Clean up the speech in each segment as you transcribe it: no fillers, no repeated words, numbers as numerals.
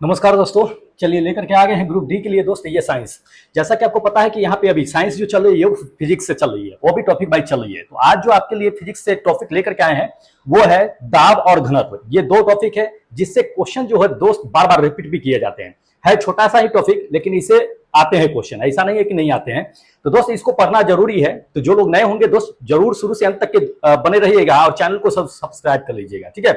नमस्कार दोस्तों। चलिए लेकर के आ गए हैं ग्रुप डी के लिए दोस्त ये साइंस। जैसा कि आपको पता है कि यहाँ पे अभी साइंस जो चल रही है वो फिजिक्स से चल रही है, वो भी टॉपिक वाइज चल रही है। तो आज जो आपके लिए फिजिक्स से टॉपिक लेकर के आए हैं वो है दाब और घनत्व। ये दो टॉपिक है जिससे क्वेश्चन जो है दोस्त बार बार रिपीट भी किए जाते हैं। है छोटा सा ही टॉपिक लेकिन इसे आते हैं क्वेश्चन, ऐसा नहीं है कि नहीं आते हैं। तो दोस्त इसको पढ़ना जरूरी है। तो जो लोग नए होंगे दोस्त जरूर शुरू से अंत तक के बने रहिएगा और चैनल को सब्सक्राइब कर लीजिएगा, ठीक है।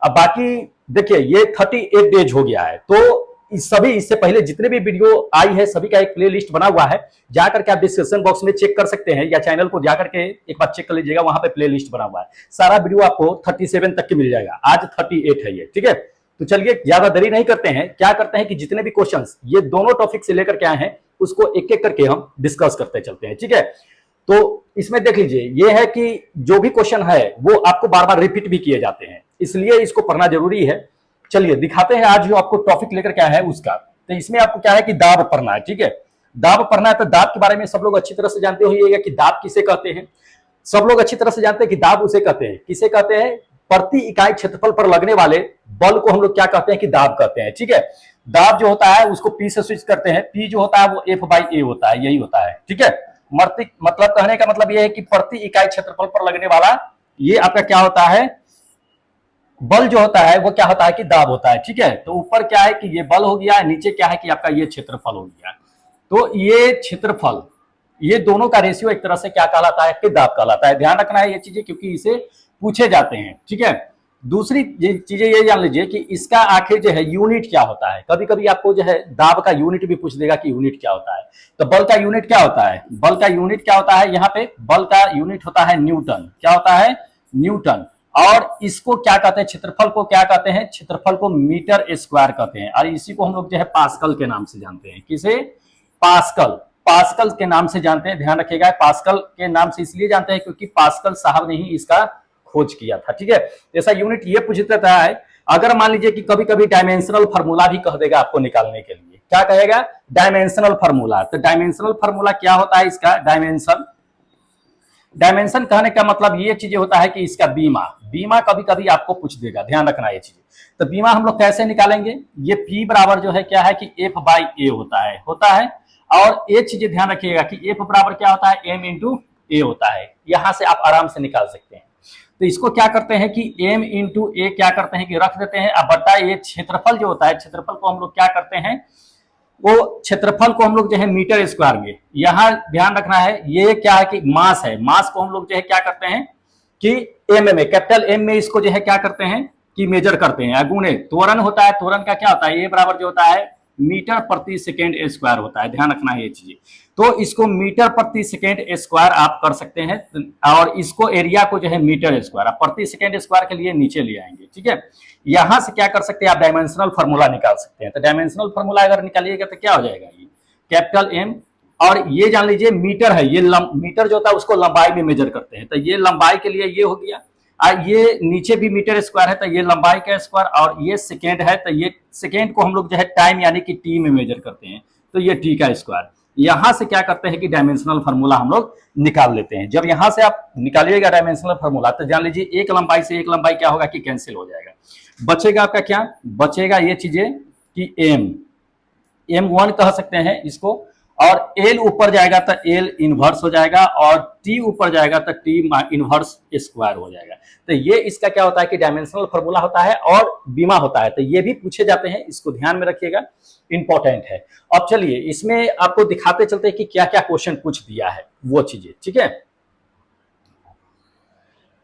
अब बाकी देखिए ये 38 डेज हो गया है, तो सभी इससे पहले जितने भी वीडियो आई है सभी का एक प्ले लिस्ट बना हुआ है। जाकर के आप डिस्क्रिप्शन बॉक्स में चेक कर सकते हैं या चैनल को जाकर के एक बार चेक कर लीजिएगा, वहां पे प्ले लिस्ट बना हुआ है। सारा वीडियो आपको 37 तक के मिल जाएगा, आज 38 है ये, ठीक है। तो चलिए ज्यादा देरी नहीं करते हैं, क्या करते हैं कि जितने भी क्वेश्चंस ये दोनों टॉपिक से लेकर के आए हैं उसको एक एक करके हम डिस्कस करते चलते हैं, ठीक है। तो इसमें देख लीजिए ये है कि जो भी क्वेश्चन है वो आपको बार बार रिपीट भी किए जाते हैं, इसलिए इसको पढ़ना जरूरी है। चलिए दिखाते हैं आज जो आपको टॉपिक लेकर क्या है उसका। तो इसमें आपको क्या है कि दाब पढ़ना है, ठीक है। दाब पढ़ना है तो दाब के बारे में सब लोग अच्छी तरह से जानते होइएगा कि दाब किसे कहते हैं। सब लोग अच्छी तरह से जानते हैं कि दाब उसे कहते हैं, किसे कहते हैं, प्रति इकाई क्षेत्रफल पर लगने वाले बल को हम लोग क्या कहते हैं कि दाब कहते हैं, ठीक है। दाब जो होता है उसको पी से स्विच करते हैं, पी जो होता है वो F/A होता है, यही होता है, ठीक है। मतलब कहने का मतलब यह है कि प्रति इकाई क्षेत्रफल पर लगने वाला ये आपका क्या होता है, बल जो होता है वो क्या होता है कि दाब होता है, ठीक है। तो ऊपर क्या है कि ये बल हो गया, नीचे क्या है कि आपका ये क्षेत्रफल हो गया। तो ये क्षेत्रफल ये दोनों का रेशियो एक तरह से क्या कहलाता है कि दाब कहलाता है। ध्यान रखना है ये चीजें क्योंकि इसे पूछे जाते हैं, ठीक है। दूसरी चीजें ये जान लीजिए कि इसका आखिर जो है यूनिट क्या होता है। कभी कभी आपको जो है दाब का यूनिट भी पूछ देगा कि यूनिट क्या होता है। तो बल का यूनिट क्या होता है, बल का यूनिट क्या होता है, यहाँ पे बल का यूनिट होता है न्यूटन। क्या होता है, न्यूटन। और इसको क्या कहते हैं, क्षेत्रफल को क्या कहते हैं, क्षेत्रफल को मीटर स्क्वायर कहते हैं। और इसी को हम लोग जो है पास्कल के नाम से जानते हैं। किसे, पास्कल, पास्कल के नाम से जानते हैं। ध्यान रखिएगा पास्कल के नाम से इसलिए जानते हैं क्योंकि पास्कल साहब ने ही इसका खोज किया था, ठीक है। जैसा यूनिट ये पूछ देता है, अगर मान लीजिए कि कभी कभी डायमेंशनल फार्मूला भी कह देगा आपको निकालने के लिए, क्या कहेगा, डायमेंशनल फार्मूला। तो डायमेंशनल फार्मूला क्या होता है इसका, डायमेंशन कहने का मतलब ये चीजें होता है कि इसका बीमा कभी कभी आपको पूछ देगा, ध्यान रखना ये चीजें। तो बीमा हम लोग कैसे निकालेंगे, ये पी बराबर जो है क्या है कि F/A होता है। और ये चीजें ध्यान रखिएगा कि F बराबर क्या होता है, M इंटू ए होता है। यहां से आप आराम से निकाल सकते हैं। तो इसको क्या करते हैं कि M इंटू ए क्या करते हैं कि रख देते हैं। अब बटा ये क्षेत्रफल जो होता है, क्षेत्रफल को हम लोग क्या करते हैं, वो क्षेत्रफल को हम लोग जो है मीटर स्क्वायर में, यहां ध्यान रखना है ये क्या है कि मास है, मास को हम लोग जो है क्या करते हैं कि एम में, कैपिटल एम में इसको जो है क्या करते हैं कि मेजर करते हैं। गुणे त्वरण होता है, त्वरण का क्या होता है, ये बराबर जो होता है मीटर प्रति सेकेंड स्क्वायर होता है। ध्यान रखना है ये चीजें। तो इसको मीटर प्रति सेकेंड स्क्वायर आप कर सकते हैं और इसको एरिया को जो है मीटर स्क्वायर, आप प्रति सेकेंड स्क्वायर के लिए नीचे ले आएंगे, ठीक है। यहां से क्या कर सकते हैं आप डायमेंशनल फार्मूला निकाल सकते हैं। तो डायमेंशनल फार्मूला अगर निकालिएगा तो क्या हो जाएगा, ये कैपिटल एम और ये जान लीजिए मीटर है, ये मीटर जो होता है उसको लंबाई में मेजर करते हैं। तो ये लंबाई के लिए ये हो गया, ये नीचे भी मीटर स्क्वायर है तो ये लंबाई का स्क्वायर, और ये सेकेंड है तो ये सेकेंड को हम लोग जो है टाइम यानी कि टी में मेजर करते हैं, तो ये टी का स्क्वायर। यहां से क्या करते हैं कि डायमेंशनल फार्मूला हम लोग निकाल लेते हैं। जब यहां से आप निकालिएगा डायमेंशनल फार्मूला तो जान लीजिए एक लंबाई से एक लंबाई क्या होगा कि कैंसिल हो जाएगा। बचेगा आपका क्या, बचेगा ये चीजें कि M1 कह सकते हैं इसको, और L ऊपर जाएगा तो L इनवर्स हो जाएगा, और T ऊपर जाएगा तो T इनवर्स स्क्वायर हो जाएगा। तो ये इसका क्या होता है कि डायमेंशनल फार्मूला होता है और बीमा होता है। तो ये भी पूछे जाते हैं, इसको ध्यान में रखिएगा, इंपॉर्टेंट है। अब चलिए इसमें आपको दिखाते चलते हैं कि क्या क्या क्वेश्चन पूछ दिया है वो चीजें, ठीक है।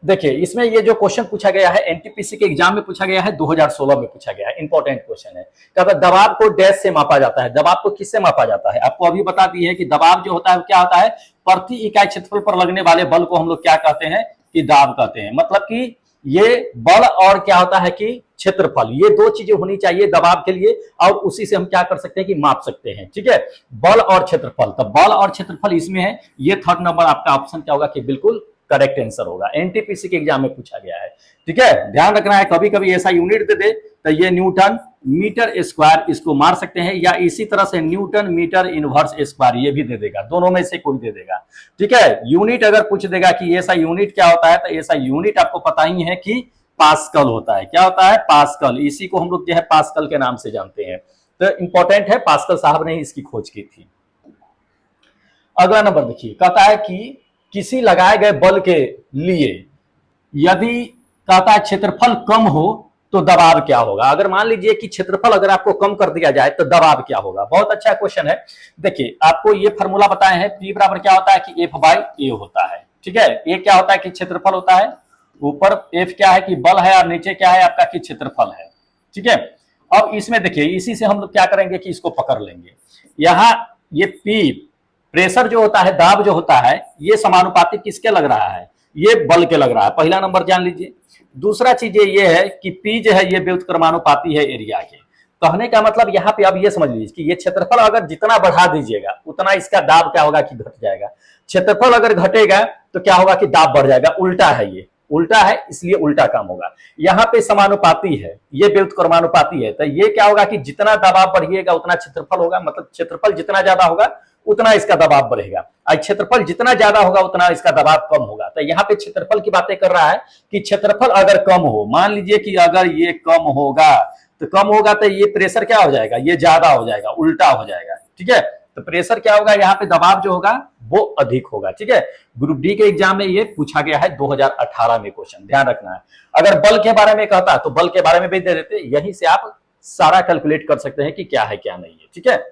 देखिए इसमें ये जो क्वेश्चन पूछा गया है एनटीपीसी के एग्जाम में पूछा गया है, 2016 में पूछा गया है, इंपॉर्टेंट क्वेश्चन है। कहता दबाव को डैश से मापा जाता है। दबाव को किससे मापा जाता है, आपको अभी बता दी है कि दबाव जो होता है क्या होता है, प्रति इकाई क्षेत्रफल पर लगने वाले बल को हम लोग क्या कहते हैं कि दाब कहते हैं। मतलब कि ये बल और क्या होता है कि क्षेत्रफल, ये दो चीजें होनी चाहिए दबाव के लिए, और उसी से हम क्या कर सकते हैं कि माप सकते हैं, ठीक है। बल और क्षेत्रफल, तो बल और क्षेत्रफल इसमें है। ये थर्ड नंबर आपका ऑप्शन क्या होगा कि बिल्कुल करेक्ट आंसर होगा, एनटीपीसी के एग्जाम में पूछा गया है, ठीक है। ध्यान रखना है कभी कभी ऐसा यूनिट दे दे तो ये न्यूटन मीटर स्क्वायर इसको मार सकते हैं, या इसी तरह से न्यूटन मीटर इनवर्स स्क्वायर ये भी दे देगा, दोनों में से कोई दे देगा, ठीक है। यूनिट अगर पूछ देगा कि ऐसा यूनिट क्या होता है तो ऐसा यूनिट आपको पता ही है कि पास्कल होता है। क्या होता है? पास्कल। इसी को हम लोग जो है पास्कल के नाम से जानते हैं। तो इंपॉर्टेंट है, पास्कल साहब ने इसकी खोज की थी। अगला नंबर देखिए, कहता है कि किसी लगाए गए बल के लिए यदि कहता है क्षेत्रफल कम हो तो दबाव क्या होगा। अगर मान लीजिए कि क्षेत्रफल अगर आपको कम कर दिया जाए तो दबाव क्या होगा। बहुत अच्छा क्वेश्चन है। देखिए आपको ये फॉर्मूला बताए हैं, P बराबर क्या होता है कि F बाई ए होता है। ठीक है, ये क्या होता है कि क्षेत्रफल होता है, ऊपर F क्या है कि बल है और नीचे क्या है आपका कि क्षेत्रफल है। ठीक है, अब इसमें देखिए इसी से हम लोग क्या करेंगे कि इसको पकड़ लेंगे। यहां ये P प्रेशर जो होता है, दाब जो होता है, ये समानुपातिक किसके लग रहा है? ये बल के लग रहा है। पहला नंबर जान लीजिए। दूसरा चीज ये है कि P जो है ये व्युत्क्रमानुपाती है एरिया के। कहने का मतलब यहाँ पे आप ये समझ लीजिए कि ये क्षेत्रफल अगर जितना बढ़ा दीजिएगा उतना इसका दाब क्या होगा कि घट जाएगा। क्षेत्रफल अगर घटेगा तो क्या होगा कि दाब बढ़ जाएगा। उल्टा है, ये उल्टा है, इसलिए उल्टा काम होगा। यहाँ पे समानुपाती है, ये व्युत्क्रमानुपाती है, तो ये क्या होगा कि जितना दबाव बढ़िएगा उतना क्षेत्रफल होगा। मतलब क्षेत्रफल जितना ज्यादा होगा उतना इसका दबाव बढ़ेगा, और क्षेत्रफल जितना ज्यादा होगा उतना इसका दबाव कम होगा। तो यहाँ पे क्षेत्रफल की बातें कर रहा है कि क्षेत्रफल अगर कम हो, मान लीजिए कि अगर ये कम होगा तो ये प्रेशर क्या हो जाएगा, ये ज्यादा हो जाएगा, उल्टा हो जाएगा। ठीक है, तो प्रेशर क्या होगा, यहाँ पे दबाव जो होगा वो अधिक होगा। ठीक है, ग्रुप डी के एग्जाम में ये पूछा गया है 2018 में क्वेश्चन, ध्यान रखना है। अगर बल के बारे में कहता तो बल के बारे में भी दे देते, यहीं से आप सारा कैलकुलेट कर सकते हैं कि क्या है क्या नहीं है। ठीक है,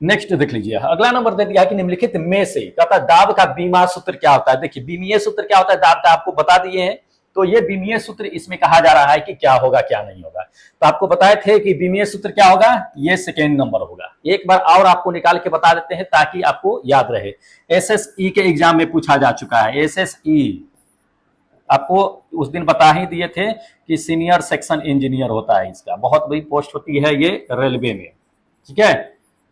नेक्स्ट देख लीजिए, अगला नंबर दे दिया कि निम्नलिखित में से कहता है दाब का बीमा सूत्र क्या होता है। देखिए बीमीय सूत्र क्या होता है दाब का आपको बता दिए हैं, तो ये बीमीय सूत्र इसमें कहा जा रहा है कि क्या होगा क्या नहीं होगा। तो आपको बताए थे कि बीमीय सूत्र क्या होगा, ये सेकेंड नंबर होगा। एक बार और आपको निकाल के बता देते हैं ताकि आपको याद रहे। एसएसई के एग्जाम में पूछा जा चुका है। एसएसई आपको उस दिन बता ही दिए थे कि सीनियर सेक्शन इंजीनियर होता है, इसका बहुत बड़ी पोस्ट होती है ये रेलवे में। ठीक है,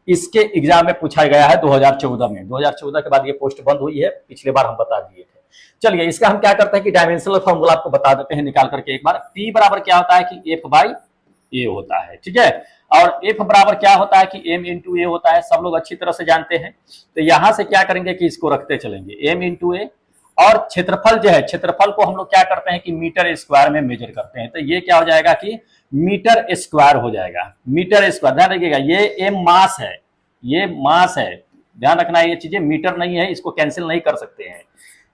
इसके एग्जाम में पूछा गया है 2014 में। 2014 के बाद ये पोस्ट बंद हुई है, पिछले बार हम बता दिए थे। चलिए इसका हम क्या करते हैं कि डायमेंशनल फॉर्मूला आपको बता देते हैं निकाल करके एक बार। P बराबर क्या होता है कि F बाई ए होता है। ठीक है, और F बराबर क्या होता है कि M इंटू ए होता है, सब लोग अच्छी तरह से जानते हैं। तो यहां से क्या करेंगे कि इसको रखते चलेंगे M इंटू ए, और क्षेत्रफल जो है, क्षेत्रफल को हम लोग क्या करते हैं कि मीटर स्क्वायर में मेजर करते हैं। तो ये क्या हो जाएगा कि मीटर स्क्वायर हो जाएगा, मीटर स्क्वायर। ध्यान रखिएगा ये एम मास है, ये मास है, ध्यान रखना है। ये चीजें मीटर नहीं है, इसको कैंसिल नहीं कर सकते हैं।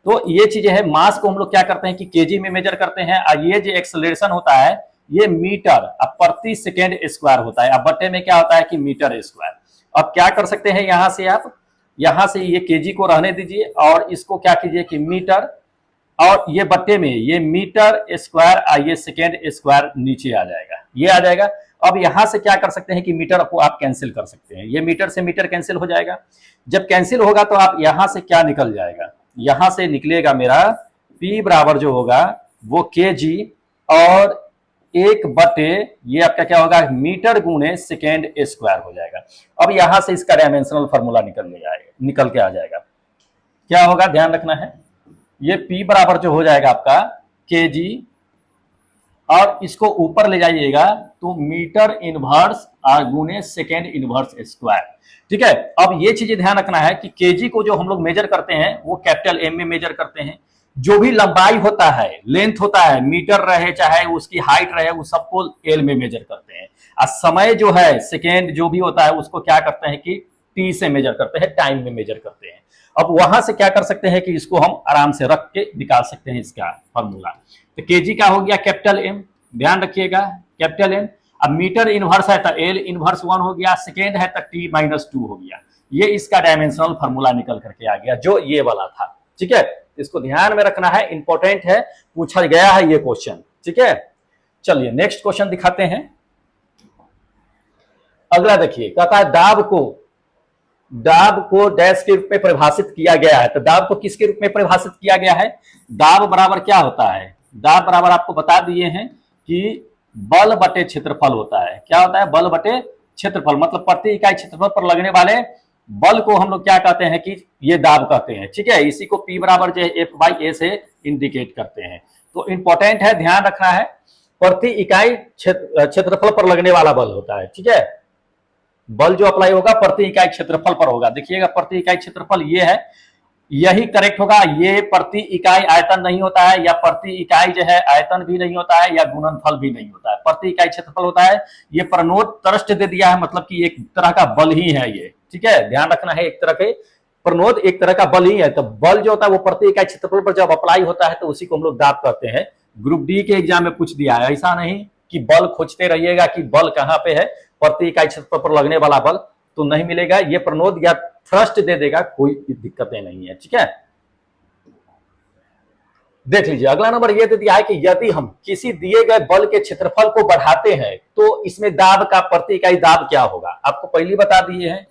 तो ये चीजें है, मास को हम लोग क्या करते हैं कि केजी में मेजर करते हैं, और ये जो एक्सेलरेशन होता है ये मीटर अब प्रति सेकेंड स्क्वायर होता है। अब बट्टे में क्या होता है कि मीटर स्क्वायर। अब क्या कर सकते हैं यहां से आप, यहां से ये केजी को रहने दीजिए और इसको क्या कीजिए कि मीटर, और ये बट्टे में ये मीटर स्क्वायर और ये सेकेंड स्क्वायर नीचे आ जाएगा, ये आ जाएगा। अब यहां से क्या कर सकते हैं कि मीटर को आप कैंसिल कर सकते हैं, ये मीटर से मीटर कैंसिल हो जाएगा। जब कैंसिल होगा तो आप यहां से क्या निकल जाएगा, यहां से निकलेगा मेरा P बराबर जो होगा वो केजी और 1/, ये आपका क्या होगा मीटर गुणे सेकेंड स्क्वायर हो जाएगा। अब यहां से इसका डायमेंशनल फॉर्मूला निकल के आ जाएगा। क्या होगा ध्यान रखना है, ये P बराबर जो हो जाएगा आपका केजी, और इसको ऊपर ले जाइएगा तो मीटर इनवर्स और गुने सेकेंड इनवर्स स्क्वायर। ठीक है, अब ये चीजें ध्यान रखना है कि केजी को जो हम लोग मेजर करते हैं वो कैपिटल एम में मेजर करते हैं। जो भी लंबाई होता है, लेंथ होता है, मीटर रहे चाहे उसकी हाइट रहे, उस सबको एल में मेजर करते हैं। और समय जो है सेकेंड जो भी होता है उसको क्या करते हैं कि टी से मेजर करते हैं, टाइम में मेजर करते हैं। अब वहां से क्या कर सकते हैं कि इसको हम आराम से रख के निकाल सकते हैं इसका फॉर्मूला। तो केजी का हो गया कैपिटल एम, ध्यान रखिएगा कैपिटल एम। अब मीटर इनवर्स है तो एल इनवर्स 1 हो गया, सेकेंड है तो T-2 हो गया। ये इसका डायमेंशनल फॉर्मूला निकल करके आ गया जो ये वाला था। ठीक है, इसको ध्यान में रखना है, इंपॉर्टेंट है, पूछा गया है ये क्वेश्चन। ठीक है, चलिए नेक्स्ट क्वेश्चन दिखाते हैं। अगला देखिए, कहता है दाब को डैश के रूप में परिभाषित किया गया है। तो दाब को किसके रूप में परिभाषित किया गया है, दाब बराबर क्या होता है, दाब बराबर आपको बता दिए हैं कि बल बटे क्षेत्रफल होता है। क्या होता है, बल बटे क्षेत्रफल, मतलब प्रति इकाई क्षेत्रफल पर लगने वाले बल को हम लोग क्या कहते हैं कि ये दाब कहते हैं। ठीक है, इसी को P बराबर जो है F/A से इंडिकेट करते हैं। तो इंपॉर्टेंट है, ध्यान रखना है, प्रति इकाई क्षेत्रफल पर लगने वाला बल होता है। ठीक है, बल जो अप्लाई होगा प्रति इकाई क्षेत्रफल पर होगा। देखिएगा प्रति इकाई क्षेत्रफल ये है, यही करेक्ट होगा। ये प्रति इकाई आयतन नहीं होता है, या प्रति इकाई जो है आयतन भी नहीं होता है, या गुणनफल भी नहीं होता है, प्रति इकाई क्षेत्रफल होता है। ये प्रणोद तरष्ट दे दिया है, मतलब कि एक तरह का बल ही है ये, ठीक है, ध्यान रखना है। एक तरह के प्रणोद एक तरह का बल ही है, तो बल जो होता है वो प्रति इकाई क्षेत्रफल पर जब अप्लाई होता है तो उसी को हम लोग दाब कहते हैं। ग्रुप डी के एग्जाम में पूछ दिया है, ऐसा नहीं कि बल खोजते रहिएगा कि बल कहां पे है, प्रति इकाई क्षेत्रफल पर लगने वाला बल तो नहीं मिलेगा। ये प्रणोद या थ्रस्ट दे देगा, कोई दिक्कतें नहीं है, ठीक है। देख लीजिए अगला नंबर ये दे दिया है कि यदि हम किसी दिए गए बल के क्षेत्रफल को बढ़ाते हैं तो इसमें दाब का प्रति इकाई दाब क्या होगा। आपको पहले बता दिए हैं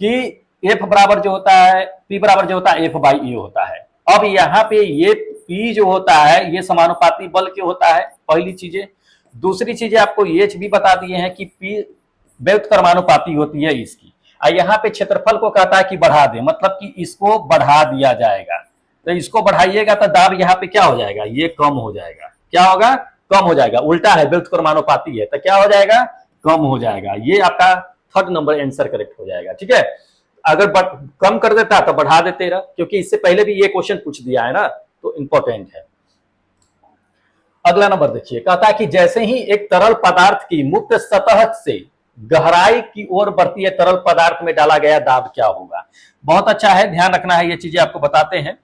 कि F बराबर जो होता है, P बराबर जो होता है F बाई E होता है। अब यहाँ पे ये P जो होता है ये समानुपाती बल के होता है, पहली चीजें। दूसरी चीजें आपको H भी बता दिए हैं कि P व्युत्क्रमानुपाती होती है इसकी। यहाँ पे क्षेत्रफल को कहता है कि बढ़ा दे, मतलब कि इसको बढ़ा दिया जाएगा। तो इसको बढ़ाइएगा तो दाब यहाँ पे क्या हो जाएगा, ये कम हो जाएगा। क्या होगा, कम हो जाएगा। उल्टा है, व्युत्क्रमानुपाती है तो क्या हो जाएगा, कम हो जाएगा। ये आपका थर्ड नंबर आंसर करेक्ट हो जाएगा, ठीक है। अगर कम कर देता तो बढ़ा देते रहा, क्योंकि इससे पहले भी ये क्वेश्चन पूछ दिया है ना, तो इंपॉर्टेंट है। अगला नंबर देखिए, कहता है कि जैसे ही एक तरल पदार्थ की मुक्त सतह से गहराई की ओर बढ़ती है तरल पदार्थ में डाला गया दाब क्या होगा। बहुत अच्छा है, ध्यान रखना है, ये चीजें आपको बताते हैं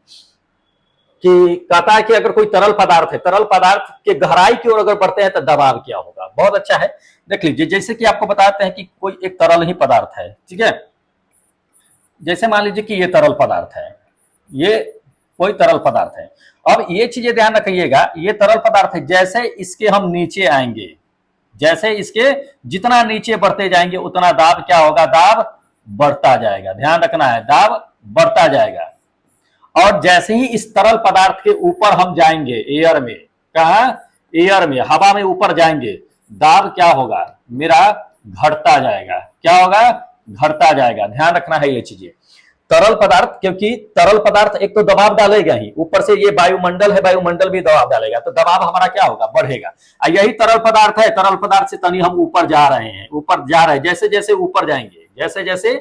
कि कहता है कि अगर कोई तरल पदार्थ है, तरल पदार्थ के गहराई की ओर अगर बढ़ते हैं तो दबाव क्या होगा। बहुत अच्छा है, देख लीजिए। जैसे कि आपको बताते हैं कि कोई एक तरल ही पदार्थ है, ठीक है। जैसे मान लीजिए कि ये तरल पदार्थ है, ये कोई तरल पदार्थ है। अब ये चीजें ध्यान रखिएगा, ये तरल पदार्थ है, जैसे इसके हम नीचे आएंगे, जैसे इसके जितना नीचे बढ़ते जाएंगे उतना दाब क्या होगा, दाब बढ़ता जाएगा। ध्यान रखना है, दाब बढ़ता जाएगा। और जैसे ही इस तरल पदार्थ के ऊपर हम जाएंगे, एयर में, कहा, एयर में, हवा में ऊपर जाएंगे, दाब क्या होगा मेरा, घटता जाएगा। क्या होगा, घटता जाएगा। ध्यान रखना है ये चीजें। तरल पदार्थ, क्योंकि तरल पदार्थ एक तो दबाव डालेगा ही, ऊपर से ये वायुमंडल है, वायुमंडल भी दबाव डालेगा, तो दबाव हमारा क्या होगा, बढ़ेगा। यही तरल पदार्थ है, तरल पदार्थ से तनी हम ऊपर जा रहे हैं, ऊपर जा रहे हैं, जैसे जैसे ऊपर जाएंगे, जैसे जैसे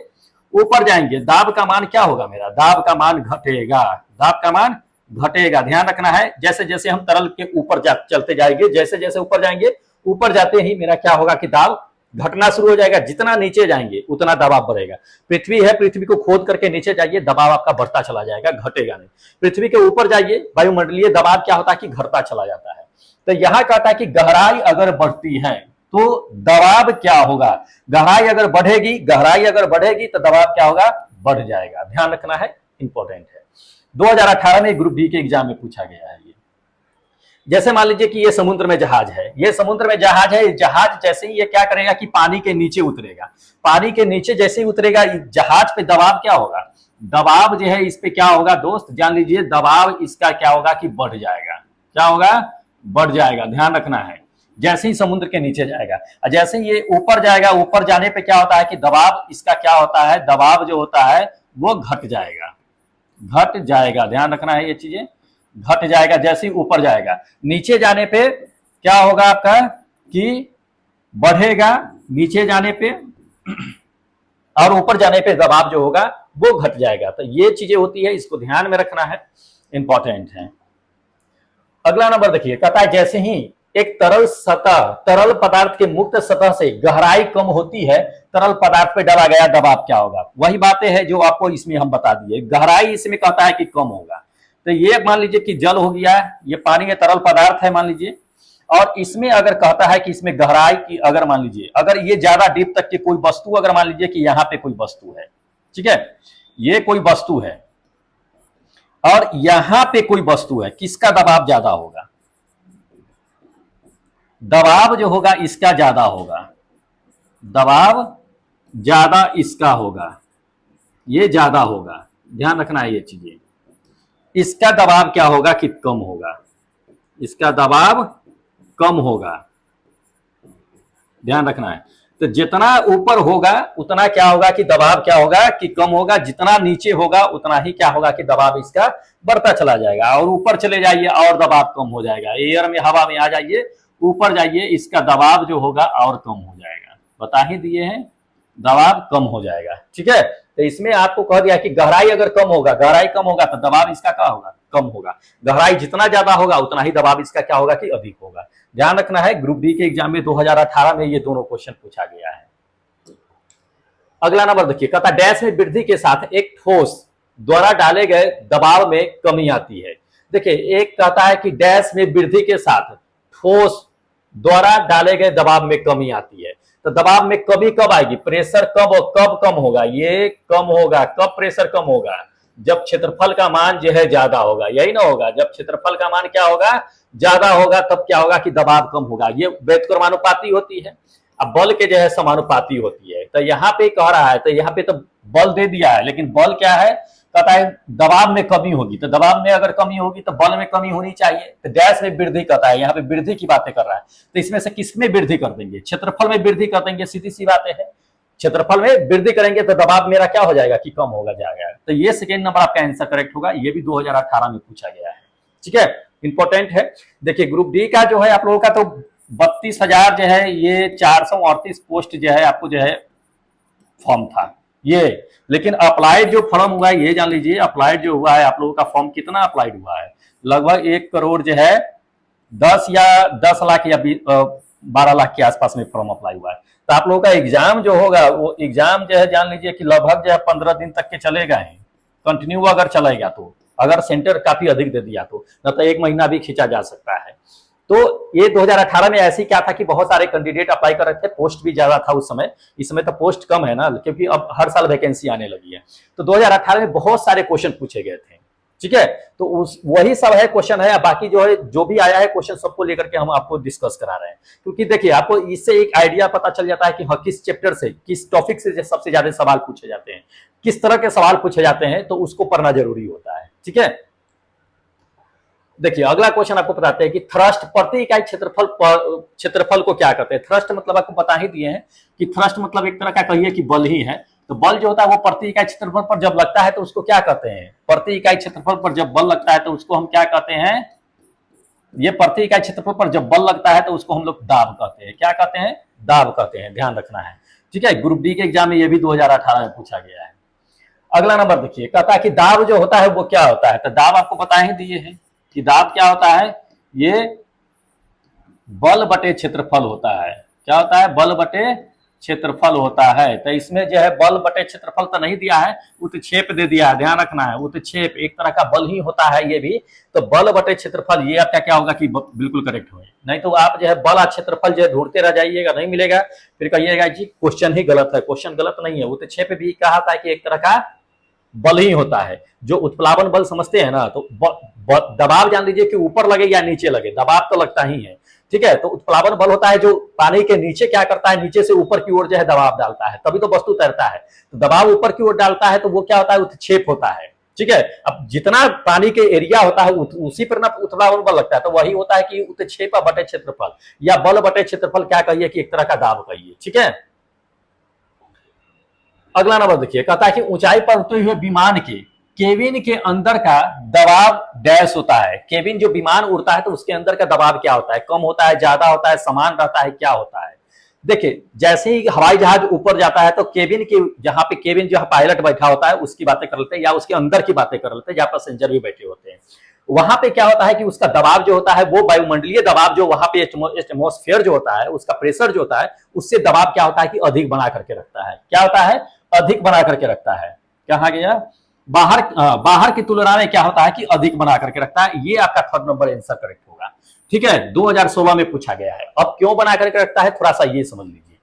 ऊपर जाएंगे, दाब का मान क्या होगा मेरा, दाब का मान घटेगा, दाब का मान घटेगा। ध्यान रखना है, जैसे जैसे हम तरल के ऊपर चलते जाएंगे, जैसे जैसे ऊपर जाएंगे, ऊपर जाते ही मेरा क्या होगा कि दाब घटना शुरू हो जाएगा। जितना नीचे जाएंगे उतना दबाव बढ़ेगा। पृथ्वी है, पृथ्वी को खोद करके नीचे जाइए, दबाव आपका बढ़ता चला जाएगा, घटेगा नहीं। पृथ्वी के ऊपर जाइए, वायुमंडलीय दबाव क्या होता है कि घटता चला जाता है। तो यहां कहता है कि गहराई अगर बढ़ती है तो दबाव क्या होगा, गहराई अगर बढ़ेगी, गहराई अगर बढ़ेगी तो दबाव क्या होगा, बढ़ जाएगा। ध्यान रखना है, इंपॉर्टेंट है। 2018 में ग्रुप डी के एग्जाम में पूछा गया है ये। जैसे मान लीजिए कि ये समुद्र में जहाज है, ये समुद्र में जहाज है, जहाज जैसे ही ये क्या करेगा कि पानी के नीचे उतरेगा, पानी के नीचे जैसे ही उतरेगा जहाज पे दबाव क्या होगा, दबाव जो है इस पे क्या होगा दोस्त, जान लीजिए, दबाव इसका क्या होगा कि बढ़ जाएगा। क्या होगा, बढ़ जाएगा। ध्यान रखना है, जैसे ही समुद्र के नीचे जाएगा, जैसे ही ये ऊपर जाएगा, ऊपर जाने पे क्या होता है कि दबाव इसका क्या होता है, दबाव जो होता है वो घट जाएगा, घट जाएगा। ध्यान रखना है, ये चीजें घट जाएगा जैसे ही ऊपर जाएगा। नीचे जाने पे क्या होगा आपका कि बढ़ेगा नीचे जाने पे, और ऊपर जाने पे दबाव जो होगा वो घट जाएगा। तो ये चीजें होती है, इसको ध्यान में रखना है, इंपॉर्टेंट है। अगला नंबर देखिए, कहता है जैसे ही एक तरल सतह, तरल पदार्थ के मुक्त सतह से गहराई कम होती है, तरल पदार्थ पे डाला गया दबाव क्या होगा। वही बातें हैं जो आपको इसमें हम बता दिए। गहराई इसमें कहता है कि कम होगा। तो ये मान लीजिए कि जल हो गया, ये पानी का तरल पदार्थ है मान लीजिए, और इसमें अगर कहता है कि इसमें गहराई की, अगर मान लीजिए अगर ये ज्यादा डीप तक की कोई वस्तु, अगर मान लीजिए कि यहाँ पे कोई वस्तु है, ठीक है, ये कोई वस्तु है और यहां पे कोई वस्तु है, किसका दबाव ज्यादा होगा, दबाव जो होगा इसका ज्यादा होगा, दबाव ज्यादा इसका होगा, ये ज्यादा होगा। ध्यान रखना है ये चीजें। इसका दबाव क्या होगा कि कम होगा, इसका दबाव कम होगा। ध्यान रखना है। तो जितना ऊपर होगा उतना क्या होगा कि दबाव क्या होगा कि कम होगा, जितना नीचे होगा उतना ही क्या होगा कि दबाव इसका बढ़ता चला जाएगा। और ऊपर चले जाइए और दबाव कम हो जाएगा, एयर में, हवा में आ जाइए, ऊपर जाइए, इसका दबाव जो होगा और कम हो जाएगा। बता ही दिए हैं, दबाव कम हो जाएगा, ठीक है। तो इसमें आपको कह दिया कि गहराई अगर कम होगा, गहराई कम होगा तो दबाव इसका क्या होगा, कम होगा। गहराई जितना ज्यादा होगा उतना ही दबाव इसका क्या होगा कि अधिक होगा। ध्यान रखना है, ग्रुप डी के एग्जाम में 2018 में ये दोनों क्वेश्चन पूछा गया है। अगला नंबर देखिए, कहता डैश में वृद्धि के साथ एक ठोस द्वारा डाले गए दबाव में कमी आती है। देखिए, एक कहता है कि डैश में वृद्धि के साथ ठोस द्वारा डाले गए दबाव में कमी आती है। तो दबाव में कमी कब आएगी, प्रेशर कब कम होगा, ये कम होगा कब, प्रेशर कम होगा जब क्षेत्रफल का मान जो है ज्यादा होगा, यही ना होगा। जब क्षेत्रफल का मान क्या होगा, ज्यादा होगा, तब क्या होगा कि दबाव कम होगा। ये व्युत्क्रमानुपाती होती है। अब बल के जो है समानुपाती होती है। तो यहाँ पे कह रहा है, तो यहाँ पे तो बल दे दिया है, लेकिन बल क्या है, कहता है दबाव में कमी होगी। तो दबाव में अगर कमी होगी तो बल में कमी होनी चाहिए। तो डैश में वृद्धि कहता है, यहाँ पे वृद्धि की बातें कर रहा है। तो इसमें से किसमें वृद्धि कर देंगे, क्षेत्रफल में वृद्धि कर देंगे, सीधी सी बातें है। क्षेत्रफल में वृद्धि करेंगे तो दबाव मेरा क्या हो जाएगा कि कम होगा जाएगा। तो ये सेकेंड नंबर आपका आंसर करेक्ट होगा। ये भी 2018 में पूछा गया है, ठीक है, इंपॉर्टेंट है। देखिए, ग्रुप डी का जो है आप लोगों का तो 32,000 जो है ये 438 पोस्ट जो है आपको जो है फॉर्म था ये। लेकिन अप्लाइड जो फॉर्म हुआ है, ये जान लीजिए, अप्लाइड जो हुआ है आप लोगों का फॉर्म कितना अप्लाइड हुआ है, लगभग 1 करोड़ जो है 10 लाख या 12 लाख के आसपास में फॉर्म अप्लाई हुआ है। तो आप लोगों का एग्जाम जो होगा, वो एग्जाम जो है जान लीजिए कि लगभग जो है 15 दिन तक के चलेगा है, कंटिन्यू अगर चलेगा तो, अगर सेंटर काफी अधिक दे दिया तो, न तो 1 महीना भी खींचा जा सकता है। तो ये 2018 में ऐसी क्या था कि बहुत सारे कैंडिडेट अप्लाई कर रहे थे, पोस्ट भी ज्यादा था उस समय। इस समय तो पोस्ट कम है ना, क्योंकि अब हर साल वैकेंसी आने लगी है। तो 2018 में बहुत सारे क्वेश्चन पूछे गए थे, ठीक है। तो उस वही सब है क्वेश्चन है, बाकी जो है जो भी आया है क्वेश्चन सबको लेकर के हम आपको डिस्कस करा रहे हैं। क्योंकि देखिए, आपको इससे एक आइडिया पता चल जाता है कि हाँ, किस चैप्टर से, किस टॉपिक से सबसे ज्यादा सवाल पूछे जाते हैं, किस तरह के सवाल पूछे जाते हैं, तो उसको पढ़ना जरूरी होता है, ठीक है। देखिए, अगला क्वेश्चन आपको बताते हैं कि थ्रस्ट प्रति इकाई क्षेत्रफल को क्या कहते हैं। थ्रस्ट मतलब आपको बता ही दिए हैं कि थ्रस्ट मतलब एक तरह का कहिए कि बल ही है। तो बल जो होता है वो प्रति इकाई क्षेत्रफल पर जब लगता है तो उसको क्या कहते हैं, प्रति इकाई क्षेत्रफल पर जब बल लगता है तो उसको हम क्या कहते हैं, ये प्रति इकाई क्षेत्रफल पर जब बल लगता है तो उसको हम लोग दाब कहते हैं। क्या कहते हैं, दाब कहते हैं, ध्यान रखना है, ठीक है। ग्रुप डी के एग्जाम में ये भी 2018 में पूछा गया है। अगला नंबर देखिए, कहता है कि दाब जो होता है वो क्या होता है। तो दाब आपको बता ही दिए हैं कि दाब क्या होता है, ये बल बटे क्षेत्रफल होता है। क्या होता है, बल बटे क्षेत्रफल होता है। तो इसमें जो है बल बटे क्षेत्रफल तो नहीं दिया है, उत्क्षेप दे दिया है, ध्यान रखना है। उत्क्षेप एक तरह का बल ही होता है ये भी। तो बल बटे क्षेत्रफल ये आपका क्या होगा कि बिल्कुल करेक्ट हो, नहीं तो आप जो है बल और क्षेत्रफल जो है ढूंढते रह जाइएगा, नहीं मिलेगा, फिर कहिएगा जी क्वेश्चन ही गलत है। क्वेश्चन गलत नहीं है, उत्क्षेप भी कहा था कि एक तरह का बल ही होता है। जो उत्प्लावन बल समझते हैं ना, तो दबाव जान लीजिए कि ऊपर लगे या नीचे लगे, दबाव तो लगता ही है, ठीक है। तो उत्प्लावन बल होता है जो पानी के नीचे क्या करता है, नीचे से ऊपर की ओर जो है दबाव डालता है, तभी तो वस्तु तैरता है। तो दबाव ऊपर की ओर डालता है तो वो क्या होता है, उत्क्षेप होता है, ठीक है। अब जितना पानी के एरिया होता है उसी पर ना उत्प्लावन बल लगता है, तो वही होता है कि उत्क्षेप बटे क्षेत्रफल या बल बटे क्षेत्रफल, क्या कहिए कि एक तरह का दाब कहिए, ठीक है। अगला नंबर देखिए, कहता है कि ऊंचाई पर उतरे हुए विमान के केबिन के अंदर का दबाव डैश होता है। केबिन जो विमान उड़ता है तो उसके अंदर का दबाव क्या होता है, कम होता है, ज्यादा होता है, समान रहता है, क्या होता है। देखिए, जैसे ही हवाई जहाज ऊपर जाता है तो केबिन की जहां पे केबिन जहां पायलट बैठा होता है उसकी बातें कर लेते हैं, या उसके अंदर की बातें कर लेते हैं जहां पैसेंजर भी बैठे होते हैं। वहां पे क्या होता है कि उसका दबाव जो होता है वो वायुमंडलीय दबाव जो वहां पे एटमॉस्फेयर जो होता है उसका प्रेशर जो होता है उससे दबाव क्या होता है कि अधिक बना करके रखता है। क्या होता है, अधिक बना करके रखता है। कहा गया, बाहर की तुलना में क्या होता है कि अधिक बना करके रखता है। ये आपका थर्ड नंबर आंसर करेक्ट होगा, ठीक है। 2016 में पूछा गया है। अब क्यों बना करके रखता है, थोड़ा सा ये समझ लीजिए।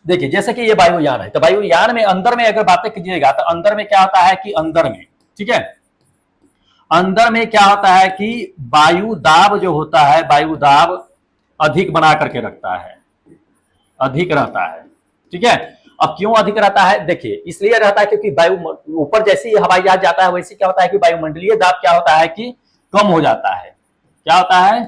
देखिए, जैसे कि ये वायुयान है, तो वायुयान में अंदर में अगर बातें कीजिएगा तो अंदर में क्या होता है कि अंदर में, ठीक है, अंदर में क्या होता है कि वायु दाब जो होता है, वायु दाब अधिक बना करके रखता है, अधिक रहता है, ठीक है। अब क्यों अधिक रहता है, देखिए इसलिए रहता है क्योंकि वायु ऊपर जैसे ही हवाई जहाज जाता है वैसे क्या होता है कि वायुमंडलीय दाब क्या होता है कि कम हो जाता है। क्या होता है,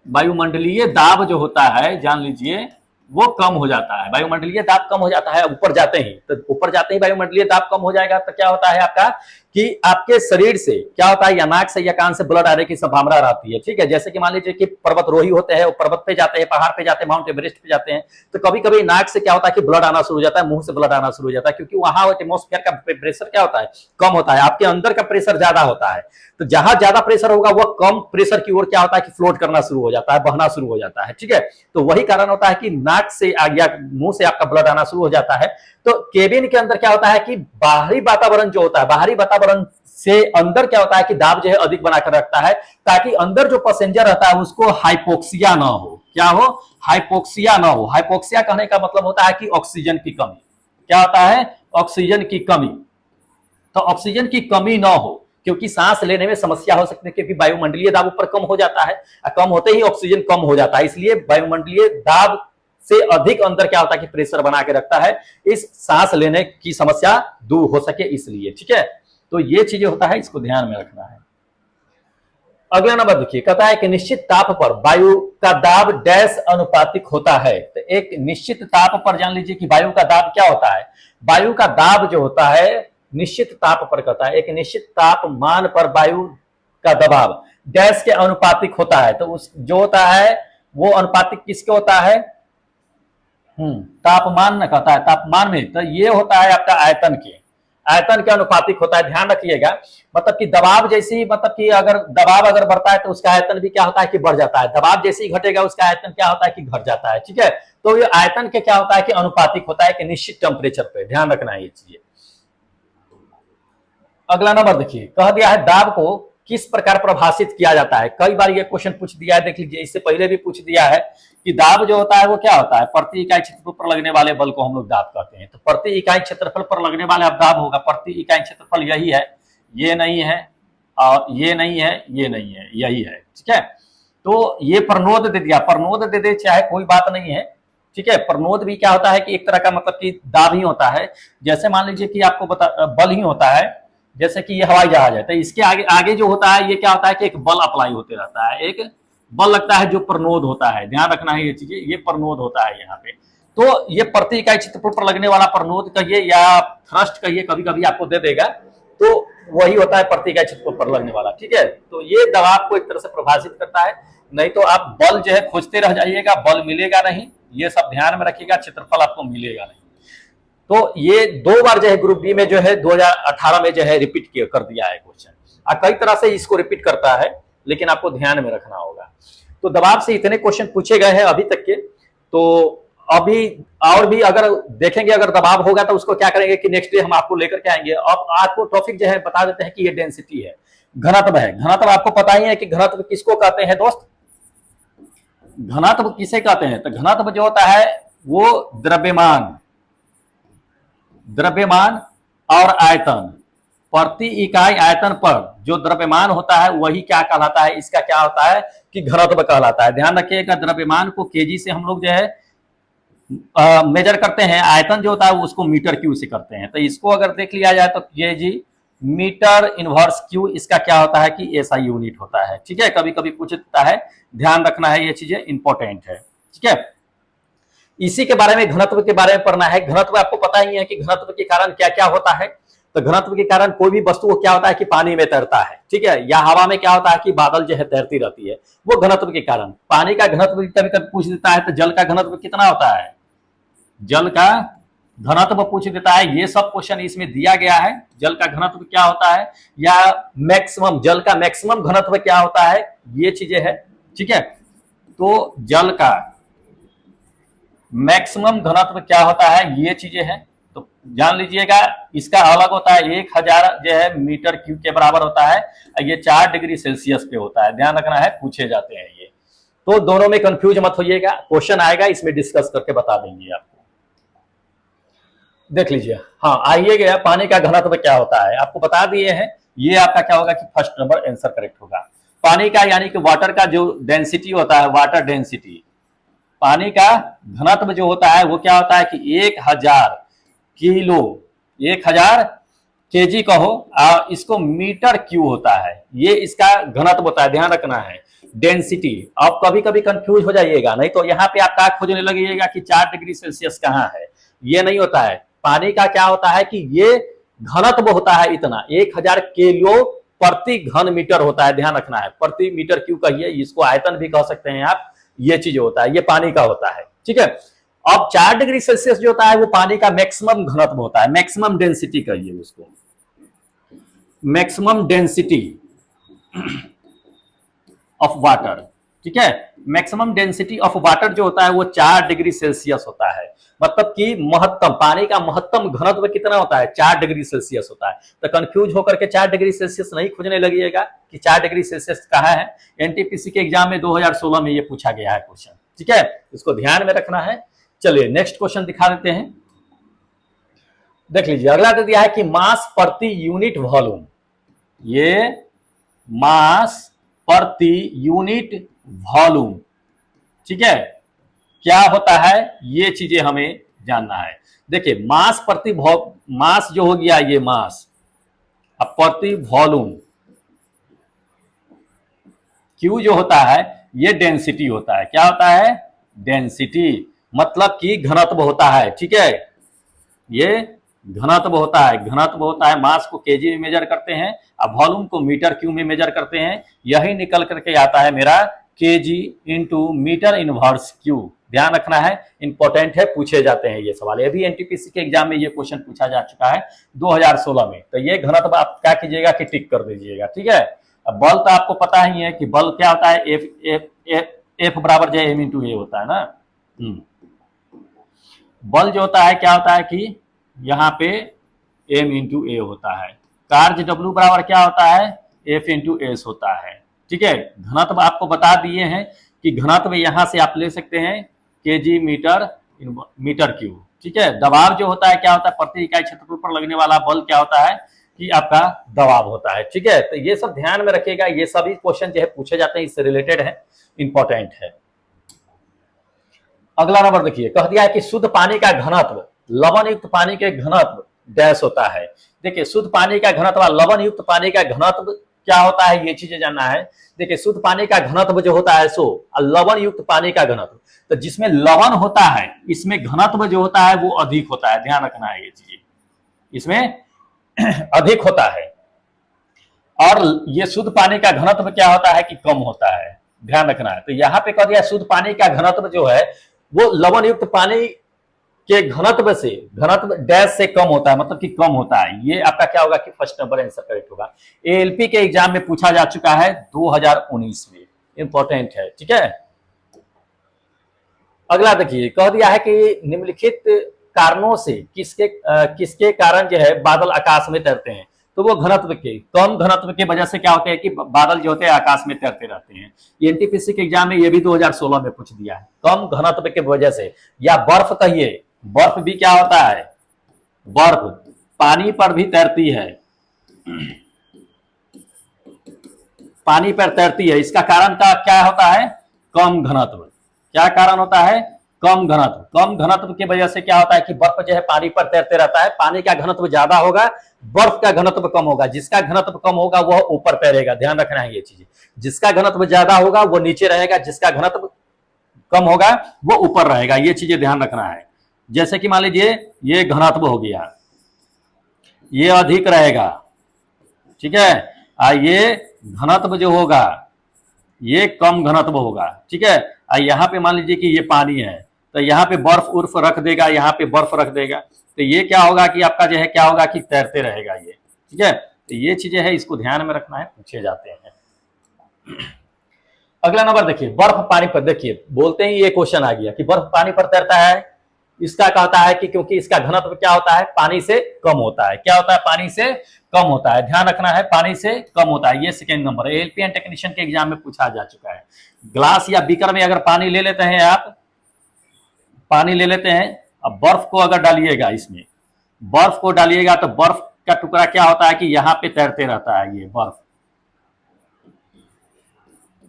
वायुमंडलीय दाब जो होता है जान लीजिए वो कम हो जाता है। वायुमंडलीय दाब कम हो जाता है ऊपर जाते ही, तो ऊपर जाते ही वायुमंडलीय दाब कम हो जाएगा तो क्या होता है आपका कि आपके शरीर से क्या होता है, या नाक से या कान से ब्लड आने की संभावना रहती है। ठीक है, जैसे कि मान लीजिए कि पर्वतरोही होते हैं, वो पर्वत पे जाते हैं, पहाड़ पे जाते हैं, माउंट एवरेस्ट पे जाते हैं, तो कभी कभी नाक से क्या होता है कि ब्लड आना शुरू हो जाता है, मुंह से ब्लड आना शुरू हो जाता है, क्योंकि वहां एटमोस्फेयर का प्रेशर क्या होता है, कम होता है, आपके अंदर का प्रेशर ज्यादा होता है। तो जहां ज्यादा प्रेशर होगा वह कम प्रेशर की ओर क्या होता है कि फ्लोट करना शुरू हो जाता है, बहना शुरू हो जाता है। ठीक है, तो वही कारण होता है कि नाक से या मुंह से आपका ब्लड आना शुरू हो जाता है। तो केबिन के अंदर क्या होता है कि बाहरी वातावरण जो होता है, बाहरी वातावरण से अंदर क्या होता है कि दाब जो है अधिक बनाकर रखता है, ताकि अंदर जो पैसेंजर रहता है उसको हाइपोक्सिया ना हो। क्या हो, हाइपोक्सिया ना हो। हाइपोक्सिया कहने का मतलब होता है कि ऑक्सीजन की कमी। क्या होता है, ऑक्सीजन की कमी। तो ऑक्सीजन की कमी ना हो, क्योंकि सांस लेने में समस्या हो सकती है, क्योंकि वायुमंडलीय दाब ऊपर कम हो जाता है, कम होते ही ऑक्सीजन कम हो जाता है, इसलिए वायुमंडलीय दाब से अधिक अंदर क्या होता है कि प्रेशर बना के रखता है, इस सांस लेने की समस्या दूर हो सके इसलिए। ठीक है, तो ये चीजें होता है, इसको ध्यान में रखना है। अगला नंबर देखिए, कहता है कि निश्चित ताप पर वायु का दाब डैश अनुपातिक होता है। तो एक निश्चित ताप पर जान लीजिए कि वायु का दाब क्या होता है। वायु का दाब जो होता है निश्चित ताप पर, कहता है एक निश्चित तापमान पर वायु का दबाव डैश के अनुपातिक होता है। तो उस जो होता है वो अनुपातिक किसके होता है, तापमान में कहता है, तापमान में। तो ये होता है आपका आयतन के, आयतन के अनुपातिक होता है, ध्यान रखिएगा। मतलब कि दबाव जैसे ही, मतलब कि अगर दबाव अगर बढ़ता है तो उसका आयतन भी क्या होता है कि बढ़ जाता है, दबाव जैसे ही घटेगा उसका आयतन क्या होता है कि घट जाता है। ठीक है, तो ये आयतन के क्या होता है कि अनुपातिक होता है कि निश्चित टेम्परेचर पे, ध्यान रखना है ये चीजें। अगला नंबर देखिए, कह दिया है दाब को किस प्रकार प्रभाषित किया जाता है। कई बार ये क्वेश्चन पूछ दिया है, देख लीजिए, इससे पहले भी पूछ दिया है कि दाब जो होता है वो क्या होता है, प्रति इकाई क्षेत्रफल पर लगने वाले बल को हम लोग दाब कहते हैं। तो प्रति इकाई क्षेत्रफल पर लगने वाले अब दाब होगा, प्रति इकाई क्षेत्रफल यही है, ये नहीं है, और ये नहीं है, ये नहीं है, यही है। ठीक है, तो ये प्रनोद दे दिया, प्रनोद दे दे चाहे कोई बात नहीं है। ठीक है, प्रनोद भी क्या होता है कि एक तरह का मतलब कि दाब ही होता है। जैसे मान लीजिए कि आपको बल ही होता है, जैसे कि ये हवाई जहाज है, तो इसके आगे आगे जो होता है ये क्या होता है कि एक बल अप्लाई होते रहता है, एक बल लगता है जो प्रनोद होता है, ध्यान रखना है ये चीजें, ये प्रनोद होता है यहाँ पे। तो ये प्रति इकाई क्षेत्रफल पर लगने वाला प्रनोद कहिए या थ्रस्ट कहिए, कभी कभी आपको दे देगा, तो वही होता है प्रति इकाई क्षेत्रफल पर लगने वाला। ठीक है, तो ये दबाव को एक तरह से प्रभाषित करता है। नहीं तो आप बल जो है खोजते रह जाइएगा, बल मिलेगा नहीं, ये सब ध्यान में रखिएगा, क्षेत्रफल आपको मिलेगा नहीं। तो ये 2 बार जो है ग्रुप बी में जो है 2018 में जो है रिपीट कर दिया है क्वेश्चन, कई तरह से इसको रिपीट करता है, लेकिन आपको ध्यान में रखना होगा। तो दबाव से इतने क्वेश्चन पूछे गए हैं अभी तक के। तो अभी और भी अगर देखेंगे, अगर दबाव होगा तो उसको क्या करेंगे कि नेक्स्ट डे हम आपको लेकर के आएंगे। अब आपको टॉपिक जो है बता देते हैं कि ये डेंसिटी है, घनत्व है। घनत्व आपको पता ही है कि घनत्व किसको कहते हैं दोस्त, घनत्व किसे कहते हैं। तो घनत्व जो होता है वो द्रव्यमान, द्रव्यमान और आयतन, प्रति इकाई आयतन पर जो द्रव्यमान होता है वही क्या कहलाता है, इसका क्या होता है कि घनत्व कहलाता है। ध्यान रखिएगा, द्रव्यमान को केजी से हम लोग जो है मेजर करते हैं, आयतन जो होता है उसको मीटर क्यू से करते हैं। तो इसको अगर देख लिया जाए तो केजी मीटर इनवर्स क्यू, इसका क्या होता है कि एसआई यूनिट होता है। ठीक है, कभी कभी पूछता है, ध्यान रखना है, ये चीजें इंपॉर्टेंट है। ठीक है, इसी के बारे में, घनत्व के बारे में पढ़ना है। घनत्व आपको पता ही है कि घनत्व के कारण क्या क्या होता है। तो घनत्व के कारण कोई भी वस्तु क्या होता है कि पानी में तैरता है, ठीक है, या हवा में क्या होता है कि बादल जो है तैरती रहती है, वो घनत्व के कारण। पानी का घनत्व कभी कभी पूछ देता है, तो जल का घनत्व कितना होता है, जल का घनत्व पूछ देता है। ये सब क्वेश्चन इसमें दिया गया है, जल का घनत्व क्या होता है, या मैक्सिमम, जल का मैक्सिमम घनत्व क्या होता है, ये चीजें है। ठीक है, तो जल का मैक्सिमम घनत्व क्या होता है, ये चीजें हैं। तो जान लीजिएगा, इसका अलग होता है, 1000 जो है मीटर क्यूब के बराबर होता है, ये 4 डिग्री सेल्सियस पे होता है। ध्यान रखना है, पूछे जाते हैं ये। तो दोनों में कंफ्यूज मत होइएगा, क्वेश्चन आएगा इसमें डिस्कस करके बता देंगे आपको। देख लीजिए, हाँ आइए गया, पानी का घनत्व क्या होता है आपको बता दिए हैं। ये आपका क्या होगा कि फर्स्ट नंबर आंसर करेक्ट होगा। पानी का यानी कि वाटर का जो डेंसिटी होता है, वाटर डेंसिटी, पानी का घनत्व जो होता है वो क्या होता है कि 1000 किलो, 1000 केजी कहो, इसको मीटर क्यू होता है, ये इसका घनत्व होता है। ध्यान रखना है, डेंसिटी। अब कभी कभी कंफ्यूज हो जाइएगा, नहीं तो यहाँ पे आप क्या खोजने लगेगा कि 4 डिग्री सेल्सियस कहाँ है, ये नहीं होता है। पानी का क्या होता है कि ये घनत्व होता है इतना, 1000 किलो प्रति घन मीटर होता है, ध्यान रखना है। प्रति मीटर क्यों कहिए, इसको आयतन भी कह सकते हैं आप। ये चीज होता है, ये पानी का होता है, ठीक है। अब 4 डिग्री सेल्सियस जो होता है वो पानी का मैक्सिमम घनत्व होता है, मैक्सिमम डेंसिटी कहिए उसको, मैक्सिमम डेंसिटी ऑफ वाटर, ठीक है। मैक्सिमम डेंसिटी ऑफ वाटर जो होता है वो 4 डिग्री सेल्सियस होता है। मतलब कि महत्तम पानी का महत्तम घनत्व कितना होता है, 4 डिग्री सेल्सियस होता है। तो कंफ्यूज होकर के 4 डिग्री सेल्सियस नहीं खोजने लगिएगा कि 4 डिग्री सेल्सियस कहाँ है। एनटीपीसी के एग्जाम में 2016 में ये पूछा गया है क्वेश्चन, ठीक है, इसको ध्यान में रखना है। चलिए नेक्स्ट क्वेश्चन दिखा देते हैं, देख लीजिए। अगला दे दिया है कि मास प्रति यूनिट वॉल्यूम, ये मास प्रति यूनिट वॉल्यूम, ठीक है, क्या होता है ये चीजें हमें जानना है। देखिए मास प्रति मास जो हो गया ये मास, अब प्रति वॉल्यूम क्यू जो होता है ये डेंसिटी होता है। क्या होता है, डेंसिटी, मतलब कि घनत्व होता है, ठीक है, ये घनत्व होता है। घनत्व होता है, मास को केजी में मेजर करते हैं, अब वॉल्यूम को मीटर क्यूब में मेजर करते हैं। यही निकल करके आता है मेरा kg into metre inverse cube. ध्यान रखना है, इंपॉर्टेंट है, पूछे जाते हैं ये सवाल। अभी एनटीपीसी के एग्जाम में ये क्वेश्चन पूछा जा चुका है 2016 में। तो ये घनत्व आप क्या कीजिएगा कि टिक कर दीजिएगा, ठीक है। अब बल तो आपको पता ही है कि बल क्या होता है, एफ बराबर जो एम इंटू ए होता है ना। बल जो होता है क्या होता है कि यहाँ पे एम इंटू ए होता है। कार्य डब्ल्यू बराबर क्या होता है, एफ इंटू एस होता है, ठीक है। घनत्व आपको बता दिए हैं कि घनत्व यहां से आप ले सकते हैं केजी मीटर मीटर क्यूब, ठीक है। दबाव जो होता है क्या होता है, प्रति इकाई क्षेत्रफल पर लगने वाला बल क्या होता है कि आपका दबाव होता है, ठीक है। तो ये सब ध्यान में रखिएगा, ये सभी क्वेश्चन जो है पूछे जाते हैं, इससे रिलेटेड है, इंपॉर्टेंट है। अगला नंबर देखिए, कह दिया है कि शुद्ध पानी का घनत्व लवण युक्त पानी के घनत्व डैश होता है। देखिए शुद्ध पानी का घनत्व लवण युक्त पानी का घनत्व क्या होता है, ये चीजें जानना है। देखिए शुद्ध पानी का घनत्व जो होता है सो लवण युक्त पानी का घनत्व, तो जिसमें लवण होता है इसमें घनत्व जो होता है वो अधिक होता है। ध्यान रखना है, ये चीज इसमें अधिक होता है। और ये शुद्ध पानी का घनत्व क्या होता है कि कम होता है, ध्यान रखना है। तो यहाँ पे कह दिया शुद्ध पानी का घनत्व जो है वो लवण युक्त पानी के घनत्व से, घनत्व डैश से कम होता है, मतलब कि कम होता है। ये आपका क्या होगा कि फर्स्ट नंबर आंसर करेक्ट होगा। एएलपी के एग्जाम में पूछा जा चुका है 2019 में, इंपॉर्टेंट है, ठीक है। अगला देखिए, कह दिया है कि निम्नलिखित कारणों से किसके कारण जो है बादल आकाश में तैरते हैं। तो वो घनत्व के, कम घनत्व के वजह से क्या होता है कि बादल जो होते हैं आकाश में तैरते रहते हैं। एनटीपीसी के एग्जाम में ये भी 2016 में पूछ दिया है, कम घनत्व के वजह से। या बर्फ कहिए, बर्फ भी क्या होता है, बर्फ पानी पर भी तैरती है, पानी पर तैरती है। इसका कारण का क्या होता है, कम घनत्व। क्या कारण होता है, कम घनत्व। कम घनत्व की वजह से क्या होता है कि बर्फ जो है पानी पर तैरते रहता है। पानी का घनत्व ज्यादा होगा, बर्फ का घनत्व कम होगा। जिसका घनत्व कम होगा वह ऊपर तैरेगा, ध्यान रखना है ये चीज। जिसका घनत्व ज्यादा होगा वो नीचे रहेगा, जिसका घनत्व कम होगा वो ऊपर रहेगा। ये चीजें ध्यान रखना है। जैसे कि मान लीजिए ये घनत्व हो गया, ये अधिक रहेगा, ठीक है। ये घनत्व जो होगा ये कम घनत्व होगा, ठीक है। यहाँ पे मान लीजिए कि ये पानी है, तो यहाँ पे बर्फ उर्फ रख देगा, यहाँ पे बर्फ रख देगा, तो ये क्या होगा कि आपका जो है क्या होगा कि तैरते रहेगा ये, ठीक है। तो ये चीजें है, इसको ध्यान में रखना है, पूछे जाते हैं। अगला नंबर देखिए, बर्फ पानी पर। देखिए बोलते ही ये क्वेश्चन आ गया कि बर्फ पानी पर तैरता है। इसका कहता है कि क्योंकि इसका घनत्व क्या होता है, पानी से कम होता है। क्या होता है, पानी से कम होता है। ध्यान रखना है, पानी से कम होता है। ये second number ALP and technician के एग्जाम में पूछा जा चुका है। ग्लास या बीकर में अगर पानी ले लेते हैं आप, पानी ले लेते हैं, अब बर्फ को अगर डालिएगा, इसमें बर्फ को डालिएगा तो बर्फ का टुकड़ा क्या होता है कि यहाँ पे तैरते रहता है। ये बर्फ,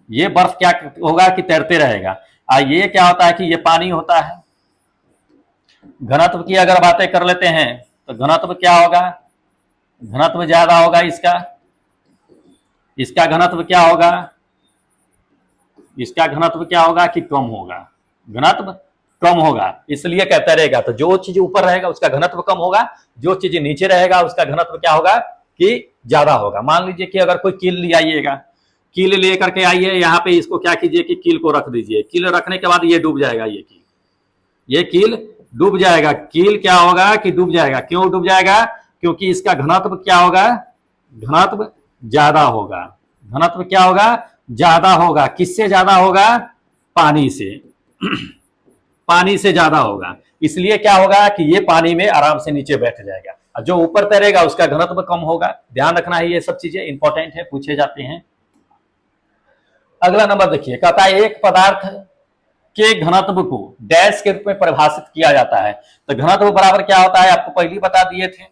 ये बर्फ क्या होगा कि तैरते रहेगा। ये क्या होता है कि ये पानी होता है। घनत्व की अगर बातें कर लेते हैं तो घनत्व क्या होगा, घनत्व ज्यादा होगा इसका। इसका घनत्व क्या होगा, इसका घनत्व क्या होगा कि कम होगा। घनत्व कम होगा, इसलिए कहता रहेगा। तो जो चीज ऊपर रहेगा उसका घनत्व कम होगा, जो चीज नीचे रहेगा उसका घनत्व क्या होगा कि ज्यादा होगा। मान लीजिए कि अगर कोई कील ले आइएगा, कील लेकर के आइए, यहाँ पे इसको क्या कीजिए कि कील को रख दीजिए। कील रखने के बाद ये डूब जाएगा, ये कील डूब जाएगा। कील क्या होगा कि डूब जाएगा। क्यों डूब जाएगा? क्योंकि इसका घनत्व क्या होगा, घनत्व ज्यादा होगा। घनत्व क्या होगा, ज्यादा होगा। किससे ज्यादा होगा? पानी से। पानी से ज्यादा होगा, इसलिए क्या होगा कि ये पानी में आराम से नीचे बैठ जाएगा। और जो ऊपर तैरेगा उसका घनत्व कम होगा। ध्यान रखना है, ये सब चीजें इंपॉर्टेंट है, पूछे जाते हैं। अगला नंबर देखिए, कहता है एक पदार्थ के घनत्व को डैश के रूप में परिभाषित किया जाता है। तो घनत्व बराबर क्या होता है, आपको पहले बता दिए थे।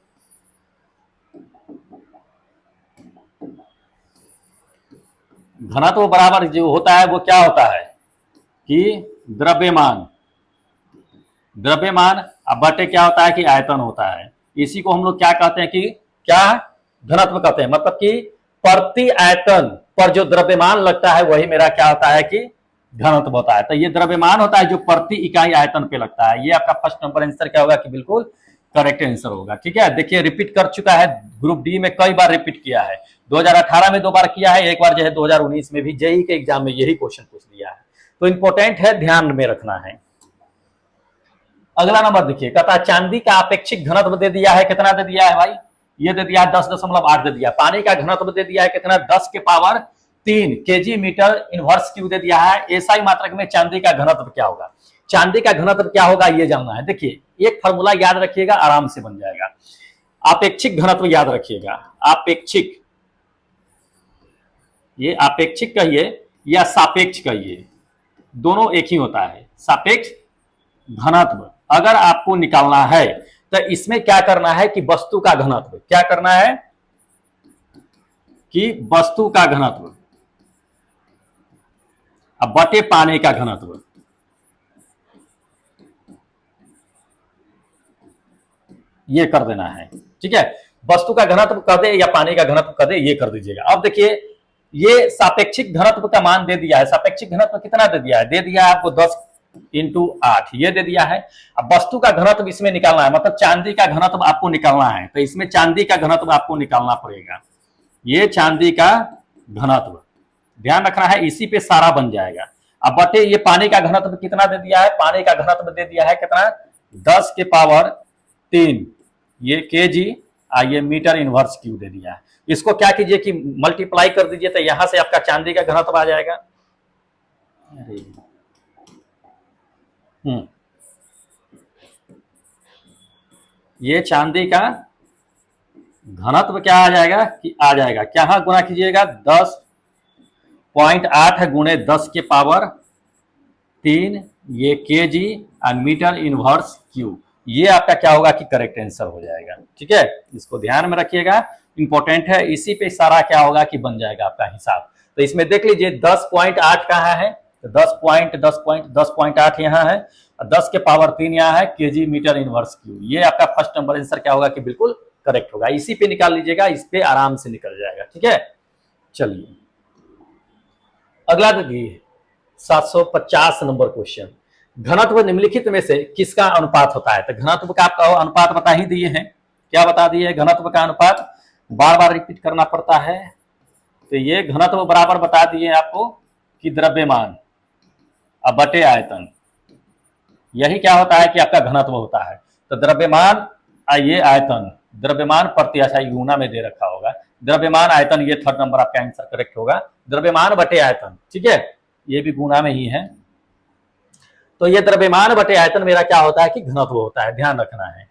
घनत्व बराबर जो होता है वो क्या होता है कि द्रव्यमान, द्रव्यमान अब बटे क्या होता है कि आयतन होता है। इसी को हम लोग क्या कहते हैं कि क्या घनत्व कहते हैं। मतलब कि प्रति आयतन पर जो द्रव्यमान लगता है वही मेरा क्या होता है कि घनत्व होता है। तो ये द्रव्यमान होता है जो प्रति इकाई आयतन पे लगता है। ये आपका फर्स्ट नंबर आंसर क्या होगा कि बिल्कुल करेक्ट आंसर होगा। ठीक है, देखिए रिपीट कर चुका है, ग्रुप डी में कई बार रिपीट किया है। 2018 में 2 बार किया है, एक बार जो है 2019 में भी जेईई के एग्जाम में यही क्वेश्चन पूछ लिया है। तो इंपॉर्टेंट है, ध्यान में रखना है। अगला नंबर देखिए, कहता है चांदी का अपेक्षिक घनत्व दे दिया है। कितना दे दिया है भाई? ये दे दिया है 10.8 दे दिया। पानी का घनत्व दे दिया है कितना, 10 के power 3 kg meter inverse cube दे दिया है। एसआई मात्रक में चांदी का घनत्व क्या होगा? चांदी का घनत्व क्या होगा ये जानना है। देखिए एक फॉर्मूला याद रखिएगा, आराम से बन जाएगा। आपेक्षिक घनत्व याद रखिएगा। आपेक्षिक, ये आपेक्षिक कहिए या सापेक्ष कहिए, दोनों एक ही होता है। सापेक्ष घनत्व अगर आपको निकालना है तो इसमें क्या करना है कि वस्तु का घनत्व, क्या करना है कि वस्तु का घनत्व अब बटे पानी का घनत्व, ये कर देना है। ठीक है, वस्तु का घनत्व कर दे या पानी का घनत्व कर दे, ये कर दीजिएगा। अब देखिए ये सापेक्षिक घनत्व का मान दे दिया है। सापेक्षिक घनत्व कितना दे दिया है? दे दिया है आपको 10 × 8, ये दे दिया है। अब वस्तु का घनत्व इसमें निकालना है, मतलब चांदी का घनत्व आपको निकालना है। तो इसमें चांदी का घनत्व आपको निकालना पड़ेगा। ये चांदी का घनत्व ध्यान रखना है, इसी पे सारा बन जाएगा। अब बटे ये पानी का घनत्व कितना दे दिया है? पानी का घनत्व दे दिया है कितना, 10 के पावर 3 ये केजी, ये मीटर इनवर्स क्यू दे दिया है। इसको क्या कीजिए कि मल्टीप्लाई कर दीजिए, तो यहां से आपका चांदी का घनत्व आ जाएगा। ये चांदी का घनत्व क्या आ जाएगा कि आ जाएगा, क्या गुना कीजिएगा, 10.8 गुणे 10 के पावर 3 ये केजी और मीटर इनवर्स क्यू। ये आपका क्या होगा कि करेक्ट आंसर हो जाएगा। ठीक है, इसको ध्यान में रखिएगा, इंपॉर्टेंट है। इसी पे सारा क्या होगा कि बन जाएगा आपका हिसाब। तो इसमें देख लीजिए 10.8 कहाँ है, तो 10.8 यहाँ है, 10 के पावर 3 यहाँ है, केजी मीटर इनवर्स क्यू। ये आपका फर्स्ट नंबर आंसर क्या होगा कि बिल्कुल करेक्ट होगा। इसी पे निकाल लीजिएगा, इस पे आराम से निकल जाएगा। ठीक है, चलिए अगला देखिए 750 नंबर क्वेश्चन। घनत्व निम्नलिखित में से किसका अनुपात होता है? तो घनत्व का आपका अनुपात बता ही दिए हैं। क्या बता दिए? घनत्व का अनुपात बार बार रिपीट करना पड़ता है। तो ये घनत्व बराबर बता दिए आपको कि द्रव्यमान अब बटे आयतन, यही क्या होता है कि आपका घनत्व होता है। तो द्रव्यमान ये आयतन, द्रव्यमान प्रति गुना में दे रखा होगा, द्रव्यमान आयतन, ये थर्ड नंबर आपका आंसर करेक्ट होगा। द्रव्यमान बटे आयतन, ठीक है, ये भी गुना में ही है। तो ये द्रव्यमान बटे आयतन मेरा क्या होता है कि घनत्व होता है, ध्यान रखना है।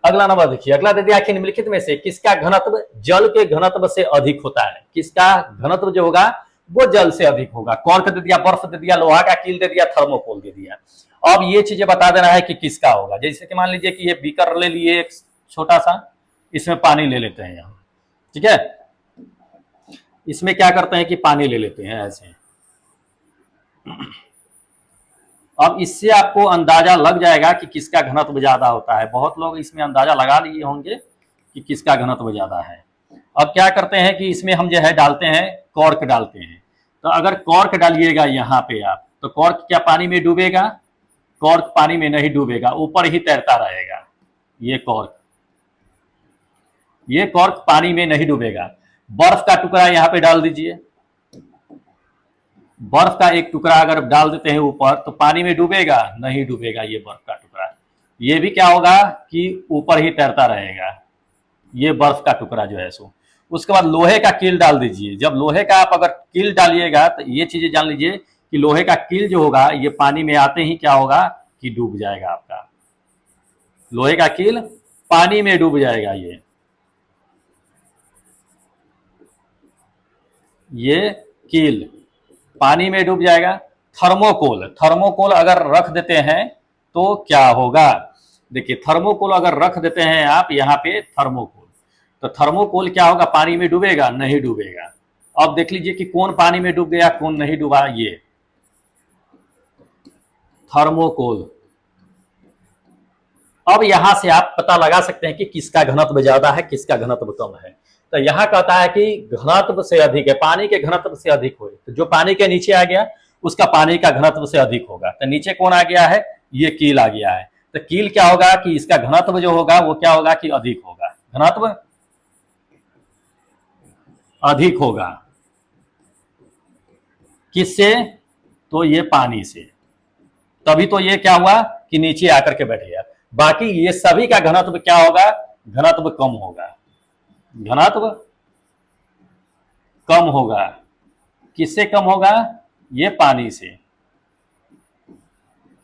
अगला नंबर देखिए, अगला दे दिया कि निम्नलिखित में से किसका घनत्व जल के घनत्व से अधिक होता है? किसका घनत्व जो होगा वो जल से अधिक होगा। कौन का दे दिया? बर्फ दे दिया, लोहा का कील दे दिया, थर्मोकोल दे दिया। अब ये चीजें बता देना है कि किसका होगा। जैसे कि मान लीजिए कि ये बीकर ले लिए एक छोटा सा, इसमें पानी ले लेते हैं यहाँ, ठीक है, इसमें क्या करते हैं कि पानी ले लेते हैं ऐसे। अब इससे आपको अंदाजा लग जाएगा कि किसका घनत्व ज्यादा होता है। बहुत लोग इसमें अंदाजा लगा लिए होंगे कि किसका घनत्व ज्यादा है। अब क्या करते हैं कि इसमें हम जो है डालते हैं, कॉर्क डालते हैं। तो अगर कॉर्क डालिएगा यहाँ पे आप, तो कॉर्क क्या पानी में डूबेगा? कॉर्क पानी में नहीं डूबेगा, ऊपर ही तैरता रहेगा। ये कॉर्क पानी में नहीं डूबेगा। बर्फ का टुकड़ा यहाँ पे डाल दीजिए, बर्फ का एक टुकड़ा अगर डाल देते हैं ऊपर तो पानी में डूबेगा, नहीं डूबेगा ये बर्फ का टुकड़ा। ये भी क्या होगा कि ऊपर ही तैरता रहेगा, ये बर्फ का टुकड़ा जो है सो। उसके बाद लोहे का कील डाल दीजिए। जब लोहे का आप अगर कील डालिएगा तो ये चीजें जान लीजिए कि लोहे का कील जो होगा ये पानी में आते ही क्या होगा कि डूब जाएगा आपका। लोहे का कील पानी में डूब जाएगा। ये कील पानी में डूब जाएगा। थर्मोकोल अगर रख देते हैं तो क्या होगा, देखिए थर्मोकोल अगर रख देते हैं आप यहाँ पे थर्मोकोल, तो थर्मोकोल क्या होगा, पानी में डूबेगा, नहीं डूबेगा। अब देख लीजिए कि कौन पानी में डूब गया कौन नहीं डूबा। ये थर्मोकोल। अब यहां से आप पता लगा सकते हैं कि किसका घनत्व ज्यादा है किसका घनत्व कम है। तो यहां कहता है कि घनत्व से अधिक है, पानी के घनत्व से अधिक हो, तो जो पानी के नीचे आ गया उसका पानी का घनत्व से अधिक होगा। तो नीचे कौन आ गया है, ये कील आ गया है। तो कील क्या होगा कि इसका घनत्व जो होगा वो क्या होगा कि अधिक होगा, घनत्व अधिक होगा। किससे, तो ये पानी से। तभी तो ये क्या हुआ कि नीचे आकर के बैठ गया। बाकी ये सभी का घनत्व क्या होगा, घनत्व कम होगा, घनत्व कम होगा। किससे कम होगा, ये पानी से।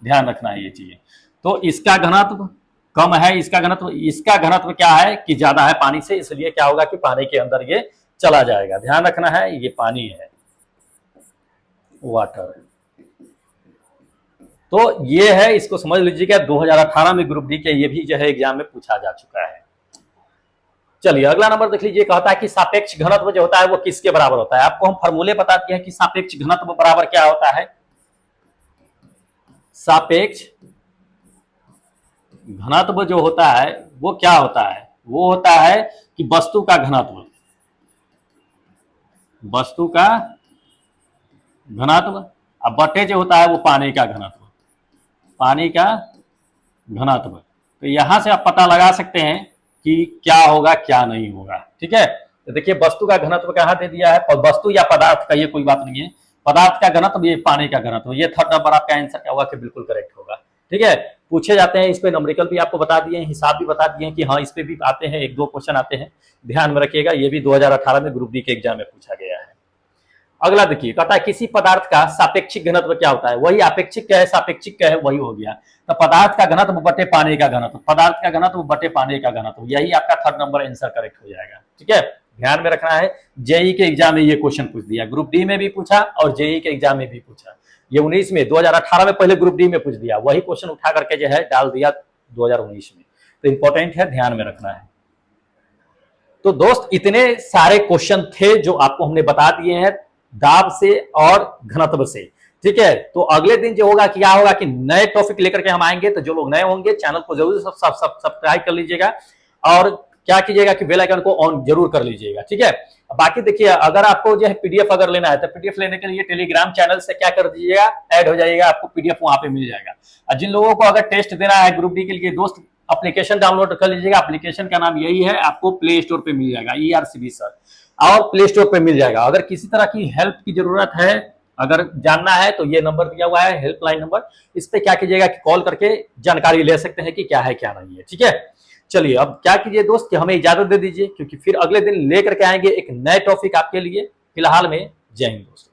ध्यान रखना है ये चीज। तो इसका घनत्व कम है, इसका घनत्व क्या है कि ज्यादा है पानी से, इसलिए क्या होगा कि पानी के अंदर ये चला जाएगा। ध्यान रखना है, ये पानी है, वाटर। तो ये है, इसको समझ लीजिएगा। 2018 में ग्रुप डी के ये भी जो है एग्जाम में पूछा जा चुका है। चलिए अगला नंबर देख लीजिए। कहता है कि सापेक्ष घनत्व जो होता है वो किसके बराबर होता है। आपको हम फॉर्मूले बता दिए हैं कि सापेक्ष घनत्व बराबर क्या होता है। सापेक्ष घनत्व जो होता है वो क्या होता है, वो होता है कि वस्तु का घनत्व, अब बटे जो होता है वो पानी का घनत्व, तो यहां से आप पता लगा सकते हैं कि क्या होगा क्या नहीं होगा। ठीक है, तो देखिए वस्तु का घनत्व कहां दे दिया है, और वस्तु या पदार्थ का ये कोई बात नहीं है, पदार्थ का घनत्व ये पानी का घनत्व। ये थर्ड नंबर आपका आंसर क्या होगा कि बिल्कुल करेक्ट होगा। ठीक है, पूछे जाते हैं इस पे, नंबरिकल भी आपको बता दिए हैं, हिसाब भी बता दिए हैं कि हाँ इस पे भी आते हैं, 1-2 क्वेश्चन आते हैं, ध्यान में रखिएगा। ये भी 2018 में ग्रुप डी के एग्जाम में पूछा गया है। अगला देखिए, कहता है किसी पदार्थ का सापेक्षिक घनत्व क्या होता है। वही अपेक्षिक क्या है, सापेक्षिक क्या है, वही हो गया। तो पदार्थ का घनत्व बटे पानी का घनत्व, पदार्थ का घनत्व बटे पानी का घनत्व, यही आपका थर्ड नंबर आंसर करेक्ट हो जाएगा। ठीक है, ध्यान में रखना है। जेई के एग्जाम में ये क्वेश्चन पूछ दिया, ग्रुप डी में भी पूछा और जेई के एग्जाम में भी पूछा। ये 19 में 2018 में पहले ग्रुप डी में पूछ दिया, वही क्वेश्चन उठा करके जो है डाल दिया 2019 में। तो इंपॉर्टेंट है, ध्यान में रखना है। तो दोस्त इतने सारे क्वेश्चन थे जो आपको हमने बता दिए हैं दाब से और घनत्व से। ठीक है, तो अगले दिन जो होगा क्या होगा कि नए टॉपिक लेकर के हम आएंगे। तो जो लोग नए होंगे चैनल को जरूर सब्सक्राइब कर लीजिएगा और क्या कीजिएगा कि बेल आइकन को ऑन जरूर कर लीजिएगा। ठीक है, बाकी देखिए अगर आपको जो है पीडीएफ अगर लेना है तो पीडीएफ लेने के लिए टेलीग्राम चैनल से क्या कर दीजिएगा, ऐड हो जाइएगा, आपको पीडीएफ वहां पे मिल जाएगा। और जिन लोगों को अगर टेस्ट देना है ग्रुप डी के लिए, दोस्त एप्लीकेशन डाउनलोड कर लीजिएगा। एप्लीकेशन का नाम यही है, आपको प्ले स्टोर पे मिल जाएगा, ERCB सर, और प्ले स्टोर पे मिल जाएगा। अगर किसी तरह की हेल्प की जरूरत है, अगर जानना है तो ये नंबर दिया हुआ है, हेल्पलाइन नंबर, इस पे क्या कीजिएगा कि कॉल करके जानकारी ले सकते हैं कि क्या है क्या नहीं है। ठीक है, चलिए अब क्या कीजिए दोस्त कि हमें इजाजत दे दीजिए, क्योंकि फिर अगले दिन लेकर के आएंगे एक नए टॉपिक आपके लिए। फिलहाल में जय हिंद दोस्त।